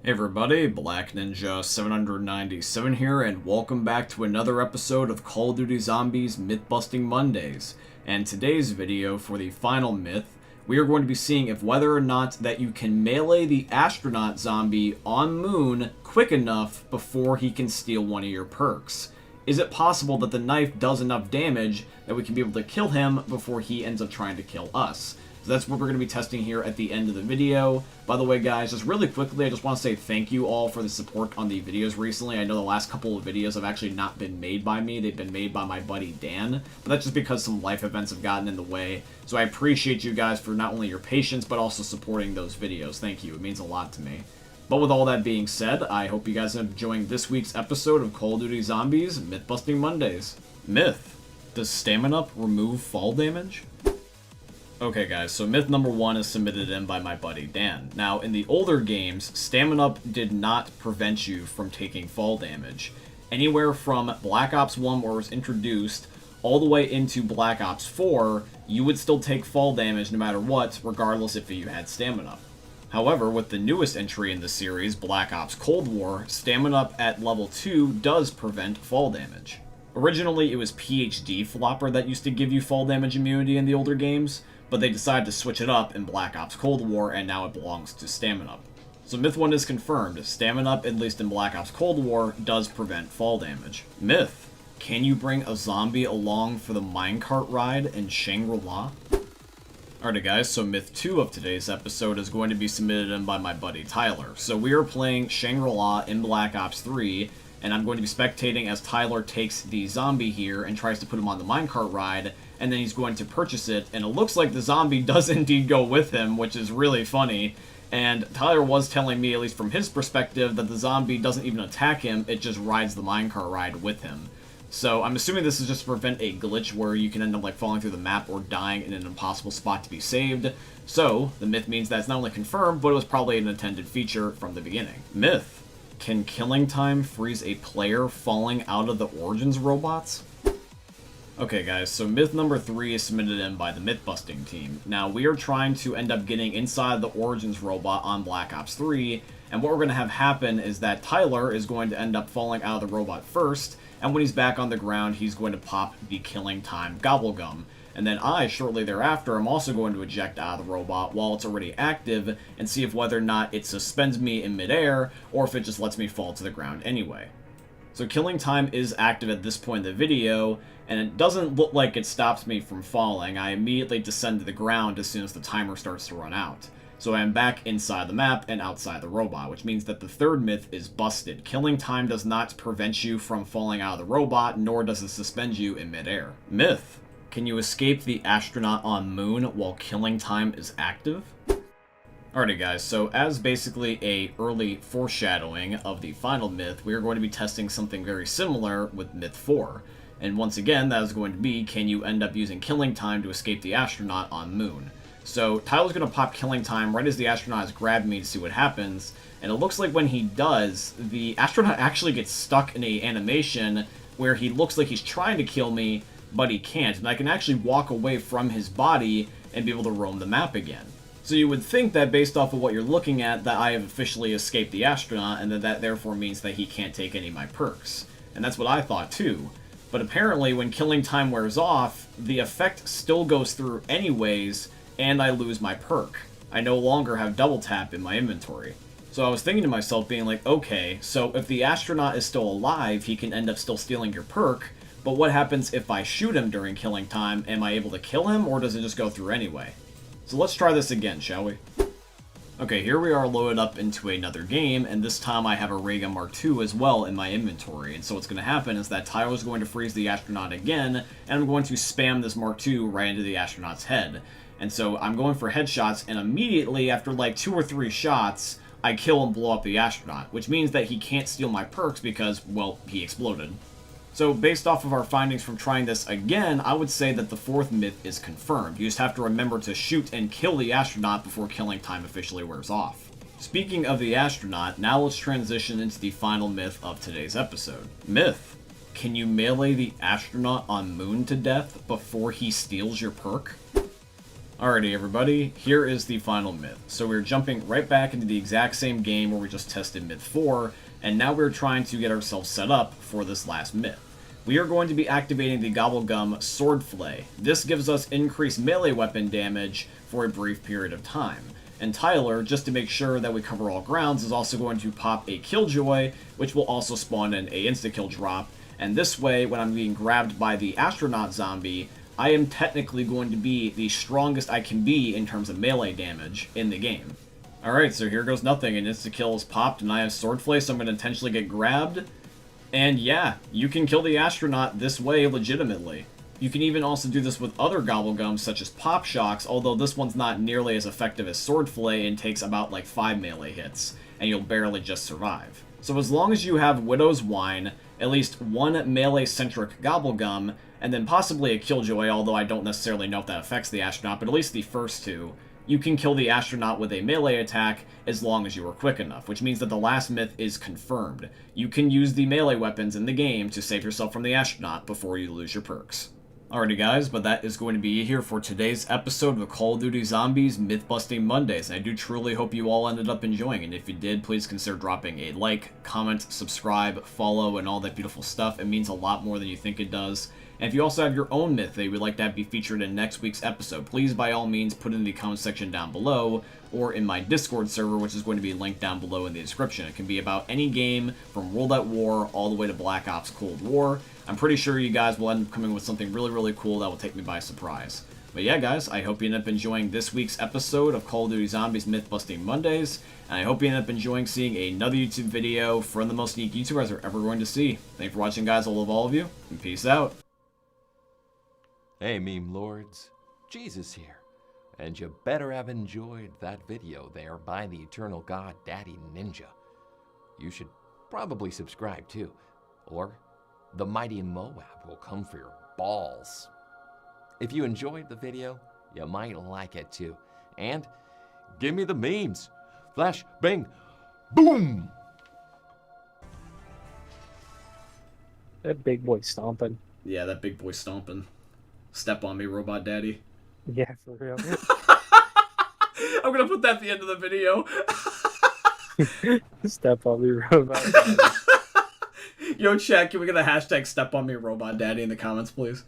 Hey everybody, Black Ninja 797 here, and welcome back to another episode of Call of Duty Zombies Myth-Busting Mondays. And today's video, for the final myth, we are going to be seeing if whether or not that you can melee the Astronaut zombie on Moon quick enough before he can steal one of your perks. Is it possible that the knife does enough damage that we can be able to kill him before he ends up trying to kill us? So that's what we're going to be testing here at the end of the video. By the way, guys, just really quickly, I just want to say thank you all for the support on the videos recently. I know the last couple of videos have actually not been made by me. They've been made by my buddy Dan, but that's just because some life events have gotten in the way. So I appreciate you guys for not only your patience, but also supporting those videos. Thank you. It means a lot to me. But with all that being said, I hope you guys are enjoying this week's episode of Call of Duty Zombies Myth-Busting Mondays. Myth: does Stamina Up remove fall damage? Okay guys, so myth number one is submitted in by my buddy Dan. Now, in the older games, Stamina Up did not prevent you from taking fall damage. Anywhere from Black Ops 1, where it was introduced, all the way into Black Ops 4, you would still take fall damage no matter what, regardless if you had Stamina Up. However, with the newest entry in the series, Black Ops Cold War, Stamina Up at level 2 does prevent fall damage. Originally, it was PhD Flopper that used to give you fall damage immunity in the older games, but they decided to switch it up in Black Ops Cold War, and now it belongs to Stamina Up. So myth 1 is confirmed. Stamina Up, at least in Black Ops Cold War, does prevent fall damage. Myth: can you bring a zombie along for the minecart ride in Shangri-La? Alright guys, so myth 2 of today's episode is going to be submitted in by my buddy Tyler. So we are playing Shangri-La in Black Ops 3, and I'm going to be spectating as Tyler takes the zombie here and tries to put him on the minecart ride, and then he's going to purchase it, and it looks like the zombie does indeed go with him, which is really funny. And Tyler was telling me, at least from his perspective, that the zombie doesn't even attack him, it just rides the minecart ride with him. So I'm assuming this is just to prevent a glitch where you can end up like falling through the map or dying in an impossible spot to be saved. So the myth means that it's not only confirmed, but it was probably an intended feature from the beginning. Myth: can killing time freeze a player falling out of the Origins robots? Okay guys, so myth number 3 is submitted in by the myth-busting team. Now, we are trying to end up getting inside the Origins robot on Black Ops 3, and what we're going to have happen is that Tyler is going to end up falling out of the robot first, and when he's back on the ground, he's going to pop the killing time gobblegum. And then I, shortly thereafter, am also going to eject out of the robot while it's already active, and see if whether or not it suspends me in midair, or if it just lets me fall to the ground anyway. So killing time is active at this point in the video, and it doesn't look like it stops me from falling. I immediately descend to the ground as soon as the timer starts to run out. So I am back inside the map and outside the robot, which means that the third myth is busted. Killing time does not prevent you from falling out of the robot, nor does it suspend you in midair. Myth: can you escape the astronaut on Moon while killing time is active? Alrighty guys, so as basically a early foreshadowing of the final myth, we are going to be testing something very similar with myth 4. And once again, that is going to be, can you end up using killing time to escape the astronaut on Moon? So Tyler's going to pop killing time right as the astronaut has grabbed me to see what happens, and it looks like when he does, the astronaut actually gets stuck in a animation where he looks like he's trying to kill me, but he can't, and I can actually walk away from his body and be able to roam the map again. So you would think that based off of what you're looking at, that I have officially escaped the astronaut, and that therefore means that he can't take any of my perks. And that's what I thought too. But apparently when killing time wears off, the effect still goes through anyways, and I lose my perk. I no longer have double tap in my inventory. So I was thinking to myself, being like, okay, so if the astronaut is still alive, he can end up still stealing your perk, but what happens if I shoot him during killing time? Am I able to kill him, or does it just go through anyway? So let's try this again, shall we? Okay, here we are loaded up into another game, and this time I have a Ray Gun Mark II as well in my inventory. And so what's going to happen is that Tyler's going to freeze the astronaut again, and I'm going to spam this Mark II right into the astronaut's head. And so I'm going for headshots, and immediately after like 2 or 3 shots, I kill and blow up the astronaut, which means that he can't steal my perks because, well, he exploded. So based off of our findings from trying this again, I would say that the fourth myth is confirmed. You just have to remember to shoot and kill the astronaut before killing time officially wears off. Speaking of the astronaut, now let's transition into the final myth of today's episode. Myth: can you melee the astronaut on Moon to death before he steals your perk? Alrighty everybody, here is the final myth. So we're jumping right back into the exact same game where we just tested myth 4, and now we're trying to get ourselves set up for this last myth. We are going to be activating the Gobblegum Sword Flay. This gives us increased melee weapon damage for a brief period of time. And Tyler, just to make sure that we cover all grounds, is also going to pop a Killjoy, which will also spawn in a insta-kill drop. And this way, when I'm being grabbed by the Astronaut zombie, I am technically going to be the strongest I can be in terms of melee damage in the game. Alright, so here goes nothing. An insta-kill is popped, and I have Swordflay, so I'm going to intentionally get grabbed. And yeah, you can kill the Astronaut this way legitimately. You can even also do this with other Gobblegums, such as Pop Shocks, although this one's not nearly as effective as Swordflay and takes about like 5 melee hits, and you'll barely just survive. So as long as you have Widow's Wine, at least one melee-centric Gobblegum, and then possibly a Killjoy, although I don't necessarily know if that affects the Astronaut, but at least the first two, you can kill the Astronaut with a melee attack as long as you are quick enough, which means that the last myth is confirmed. You can use the melee weapons in the game to save yourself from the Astronaut before you lose your perks. Alrighty guys, but that is going to be it here for today's episode of Call of Duty Zombies Myth-Busting Mondays, and I do truly hope you all ended up enjoying it. If you did, please consider dropping a like, comment, subscribe, follow, and all that beautiful stuff. It means a lot more than you think it does. And if you also have your own myth that you would like to have be featured in next week's episode, please by all means put it in the comment section down below, or in my Discord server, which is going to be linked down below in the description. It can be about any game, from World at War all the way to Black Ops Cold War. I'm pretty sure you guys will end up coming with something really, really cool that will take me by surprise. But yeah, guys, I hope you end up enjoying this week's episode of Call of Duty Zombies Myth-Busting Mondays, and I hope you end up enjoying seeing another YouTube video from the most unique YouTubers you're ever going to see. Thanks for watching, guys. I love all of you, and peace out. Hey meme lords, Jesus here, and you better have enjoyed that video there by the eternal god Daddy Ninja. You should probably subscribe too, or the mighty Moab will come for your balls. If you enjoyed the video, you might like it too, and give me the memes. Flash, bang, boom! That big boy stomping. Yeah, that big boy stomping. Step on me, Robot Daddy. Yeah, for real. I'm gonna put that at the end of the video. Step on me, robot. Yo, chat, can we get a hashtag Step on me, Robot Daddy in the comments, please?